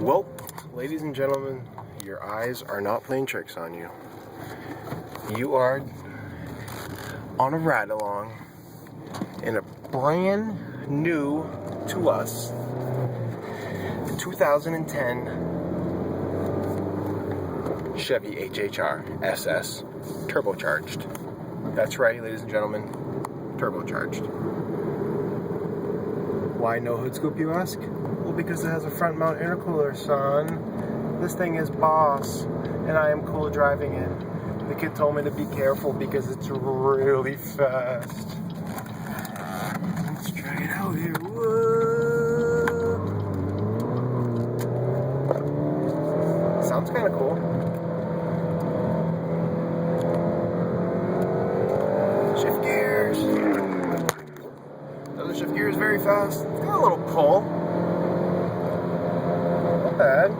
Well, ladies and gentlemen, your eyes are not playing tricks on you. You are on a ride along in a brand new to us 2010 Chevy HHR SS Turbocharged. That's right, ladies and gentlemen, turbocharged. Why no hood scoop, you ask? Well, because it has a front mount intercooler, son. This thing is boss, and I am cool driving it. The kid told me to be careful because it's really fast. Let's try it out here. Whoa. Sounds kind of cool. Shift gears. Doesn't shift gears very fast. It's got a little pull. Not bad.